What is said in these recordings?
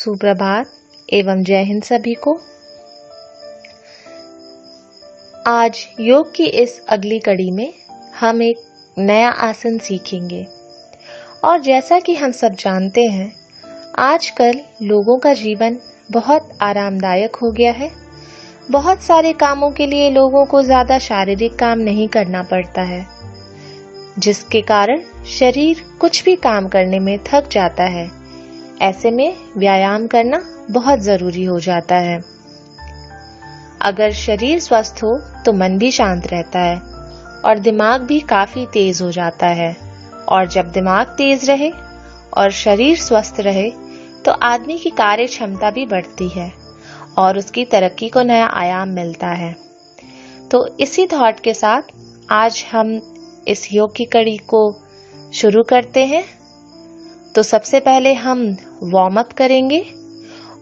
सुप्रभात एवं जय हिंद सभी को। आज योग की इस अगली कड़ी में हम एक नया आसन सीखेंगे और जैसा कि हम सब जानते हैं, आजकल लोगों का जीवन बहुत आरामदायक हो गया है। बहुत सारे कामों के लिए लोगों को ज़्यादा शारीरिक काम नहीं करना पड़ता है, जिसके कारण शरीर कुछ भी काम करने में थक जाता है। ऐसे में व्यायाम करना बहुत जरूरी हो जाता है। अगर शरीर स्वस्थ हो तो मन भी शांत रहता है और दिमाग भी काफी तेज हो जाता है। और जब दिमाग तेज रहे और शरीर स्वस्थ रहे तो आदमी की कार्य क्षमता भी बढ़ती है और उसकी तरक्की को नया आयाम मिलता है। तो इसी थॉट के साथ आज हम इस योग की कड़ी को शुरू करते हैं। तो सबसे पहले हम वार्म अप करेंगे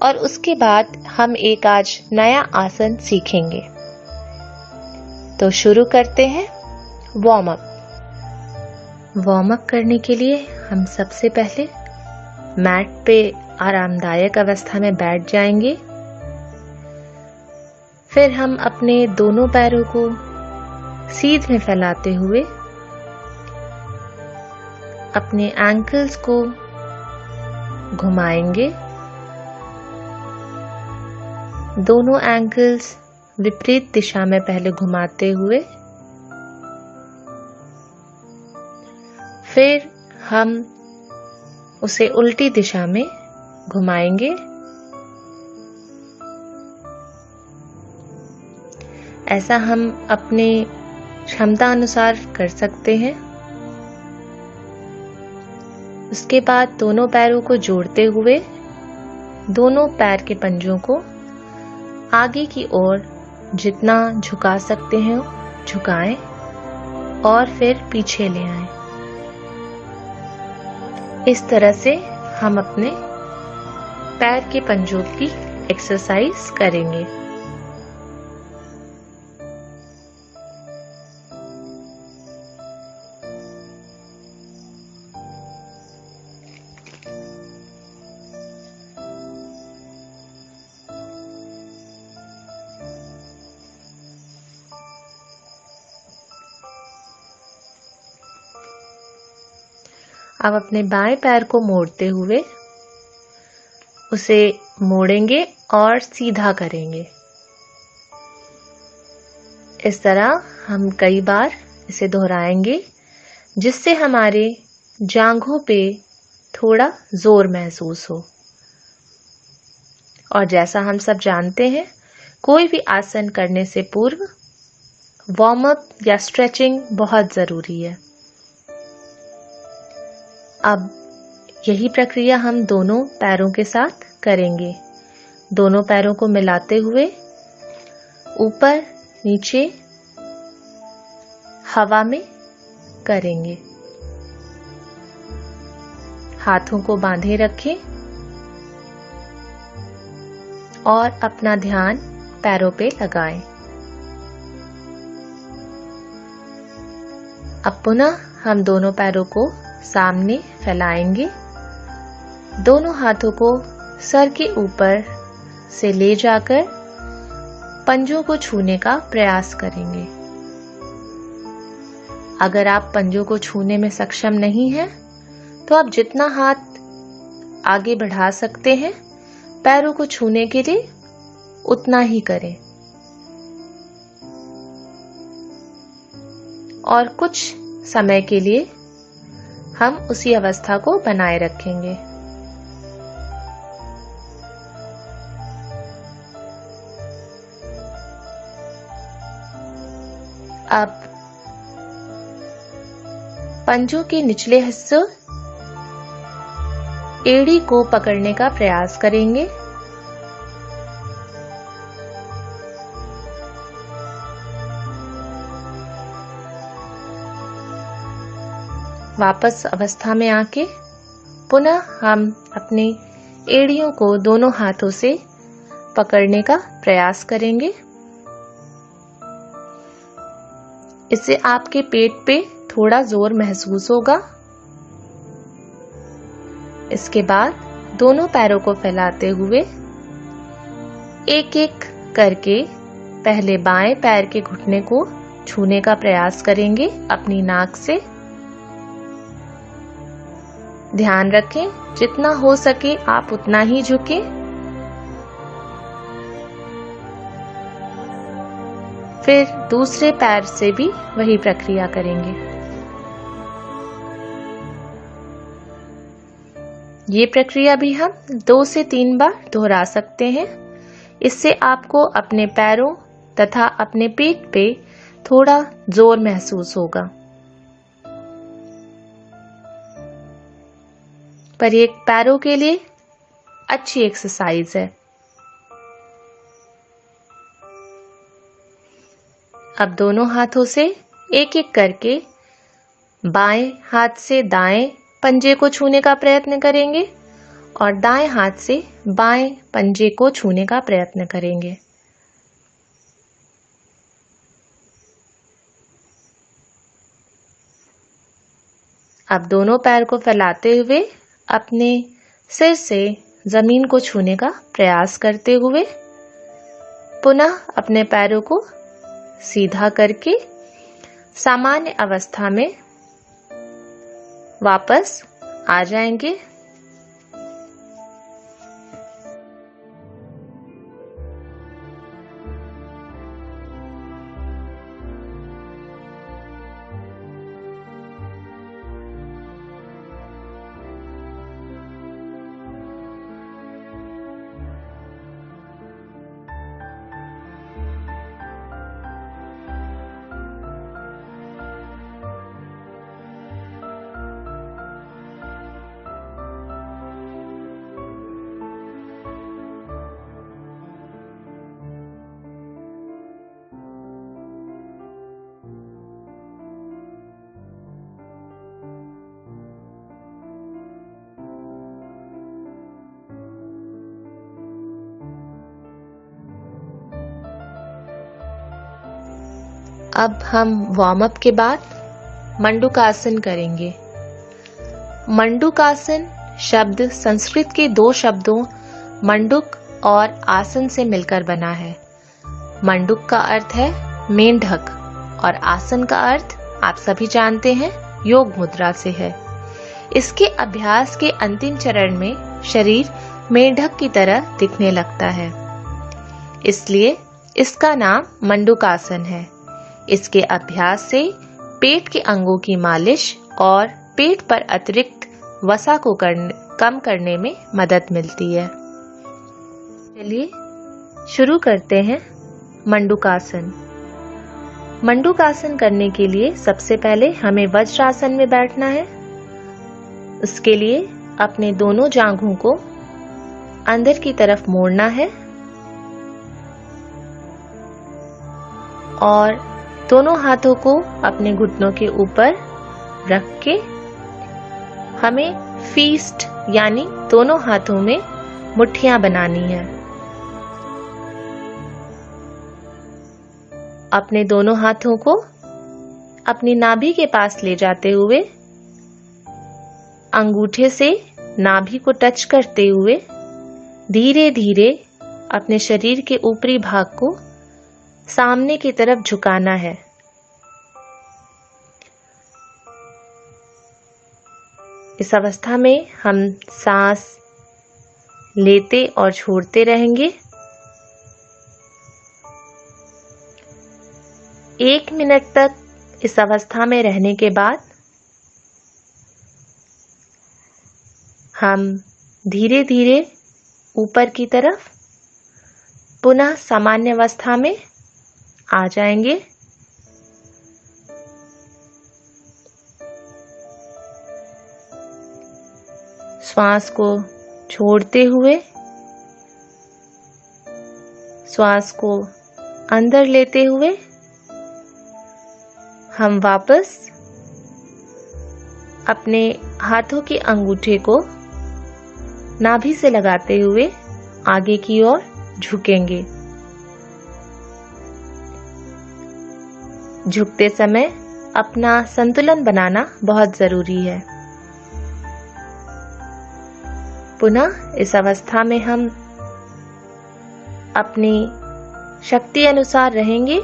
और उसके बाद हम एक आज नया आसन सीखेंगे। तो शुरू करते हैं वार्म अप। वार्म अप करने के लिए हम सबसे पहले मैट पे आरामदायक अवस्था में बैठ जाएंगे। फिर हम अपने दोनों पैरों को सीध में फैलाते हुए अपने एंकल्स को घुमाएंगे। दोनों एंकल्स विपरीत दिशा में पहले घुमाते हुए फिर हम उसे उल्टी दिशा में घुमाएंगे। ऐसा हम अपने क्षमता अनुसार कर सकते हैं। उसके बाद दोनों पैरों को जोड़ते हुए दोनों पैर के पंजों को आगे की ओर जितना झुका सकते हैं झुकाएं और फिर पीछे ले आएं। इस तरह से हम अपने पैर के पंजों की एक्सरसाइज करेंगे। अब अपने बाएं पैर को मोड़ते हुए उसे मोड़ेंगे और सीधा करेंगे। इस तरह हम कई बार इसे दोहराएंगे, जिससे हमारे जांघों पे थोड़ा जोर महसूस हो। और जैसा हम सब जानते हैं, कोई भी आसन करने से पूर्व वार्म अप या स्ट्रेचिंग बहुत जरूरी है। अब यही प्रक्रिया हम दोनों पैरों के साथ करेंगे। दोनों पैरों को मिलाते हुए ऊपर नीचे हवा में करेंगे। हाथों को बांधे रखें और अपना ध्यान पैरों पे लगाएं। अब पुनः हम दोनों पैरों को सामने फैलाएंगे। दोनों हाथों को सर के ऊपर से ले जाकर पंजों को छूने का प्रयास करेंगे। अगर आप पंजों को छूने में सक्षम नहीं हैं, तो आप जितना हाथ आगे बढ़ा सकते हैं पैरों को छूने के लिए उतना ही करें और कुछ समय के लिए हम उसी अवस्था को बनाए रखेंगे। अब पंजों के निचले हिस्से एड़ी को पकड़ने का प्रयास करेंगे। वापस अवस्था में आके पुनः हम अपनी एड़ियों को दोनों हाथों से पकड़ने का प्रयास करेंगे। इससे आपके पेट पे थोड़ा जोर महसूस होगा। इसके बाद दोनों पैरों को फैलाते हुए एक एक करके पहले बाएं पैर के घुटने को छूने का प्रयास करेंगे अपनी नाक से। ध्यान रखें, जितना हो सके आप उतना ही झुकें। फिर दूसरे पैर से भी वही प्रक्रिया करेंगे। ये प्रक्रिया भी हम 2 से 3 बार दोहरा सकते हैं। इससे आपको अपने पैरों तथा अपने पेट पे थोड़ा जोर महसूस होगा। पर ये पैरों के लिए अच्छी एक्सरसाइज है। अब दोनों हाथों से एक एक करके बाएं हाथ से दाएं पंजे को छूने का प्रयत्न करेंगे और दाएं हाथ से बाएं पंजे को छूने का प्रयत्न करेंगे। अब दोनों पैर को फैलाते हुए अपने सिर से जमीन को छूने का प्रयास करते हुए पुनः अपने पैरों को सीधा करके सामान्य अवस्था में वापस आ जाएंगे। अब हम वार्म अप के बाद मंडूकासन करेंगे। मंडूकासन शब्द संस्कृत के 2 शब्दों मंडूक और आसन से मिलकर बना है। मंडूक का अर्थ है मेंढक और आसन का अर्थ आप सभी जानते हैं योग मुद्रा से है। इसके अभ्यास के अंतिम चरण में शरीर मेंढक की तरह दिखने लगता है, इसलिए इसका नाम मंडूकासन है। इसके अभ्यास से पेट के अंगों की मालिश और पेट पर अतिरिक्त वसा को कम करने में मदद मिलती है। चलिए शुरू करते हैं मंडूकासन। मंडूकासन करने के लिए सबसे पहले हमें वज्रासन में बैठना है। उसके लिए अपने दोनों जांघों को अंदर की तरफ मोड़ना है और दोनों हाथों को अपने घुटनों के ऊपर रख के हमें फीस्ट यानी दोनों हाथों में मुट्ठियां बनानी है। अपने दोनों हाथों को अपनी नाभि के पास ले जाते हुए अंगूठे से नाभि को टच करते हुए धीरे धीरे अपने शरीर के ऊपरी भाग को सामने की तरफ झुकाना है। इस अवस्था में हम सांस लेते और छोड़ते रहेंगे। 1 मिनट तक इस अवस्था में रहने के बाद हम धीरे धीरे ऊपर की तरफ पुनः सामान्य अवस्था में आ जाएंगे। श्वास को छोड़ते हुए श्वास को अंदर लेते हुए हम वापस अपने हाथों के अंगूठे को नाभि से लगाते हुए आगे की ओर झुकेंगे। झुकते समय अपना संतुलन बनाना बहुत जरूरी है। पुनः इस अवस्था में हम अपनी शक्ति अनुसार रहेंगे,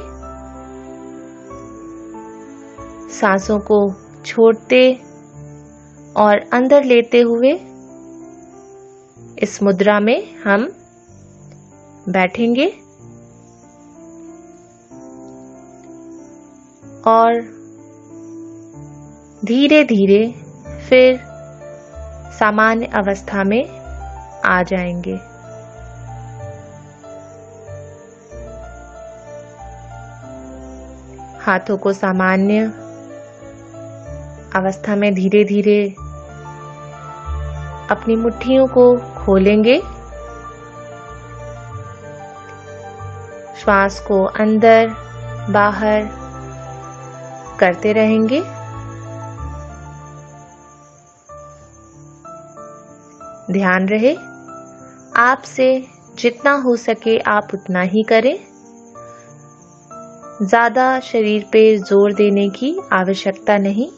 सांसों को छोड़ते और अंदर लेते हुए इस मुद्रा में हम बैठेंगे और धीरे धीरे फिर सामान्य अवस्था में आ जाएंगे। हाथों को सामान्य अवस्था में धीरे धीरे अपनी मुट्ठियों को खोलेंगे। श्वास को अंदर बाहर करते रहेंगे। ध्यान रहे, आपसे जितना हो सके आप उतना ही करें। ज्यादा शरीर पे जोर देने की आवश्यकता नहीं।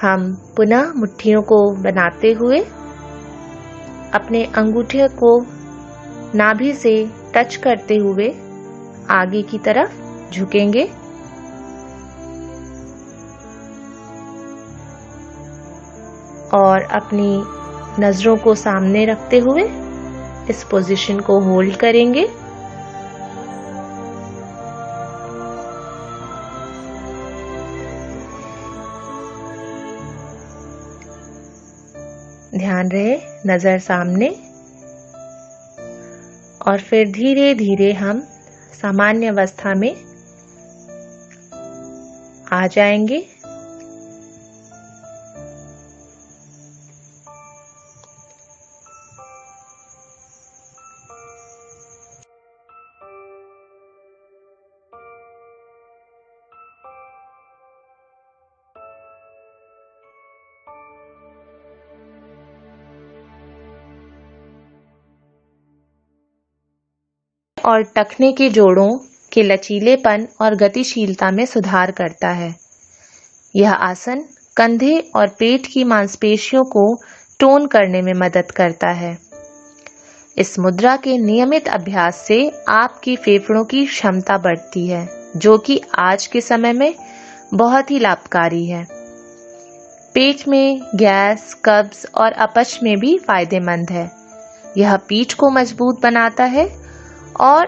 हम पुनः मुट्ठियों को बनाते हुए अपने अंगूठे को नाभि से टच करते हुए आगे की तरफ झुकेंगे और अपनी नजरों को सामने रखते हुए इस पोजीशन को होल्ड करेंगे। ध्यान रहे, नजर सामने। और फिर धीरे धीरे हम सामान्य अवस्था में आ जाएंगे। और टखने के जोड़ों के लचीलेपन और गतिशीलता में सुधार करता है। यह आसन कंधे और पेट की मांसपेशियों को टोन करने में मदद करता है। इस मुद्रा के नियमित अभ्यास से आपकी फेफड़ों की क्षमता बढ़ती है, जो कि आज के समय में बहुत ही लाभकारी है। पेट में गैस, कब्ज और अपच में भी फायदेमंद है। यह पीठ को मजबूत बनाता है और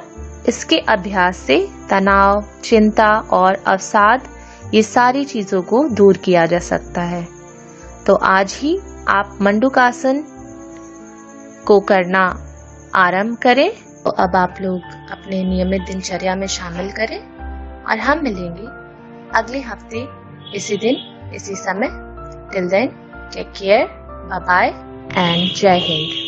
इसके अभ्यास से तनाव, चिंता और अवसाद, ये सारी चीजों को दूर किया जा सकता है। तो आज ही आप मंडूकासन को करना आरंभ करें। तो अब आप लोग अपने नियमित दिनचर्या में शामिल करें और हम मिलेंगे अगले हफ्ते इसी दिन इसी समय। Till then, take care, bye bye and जय हिंद।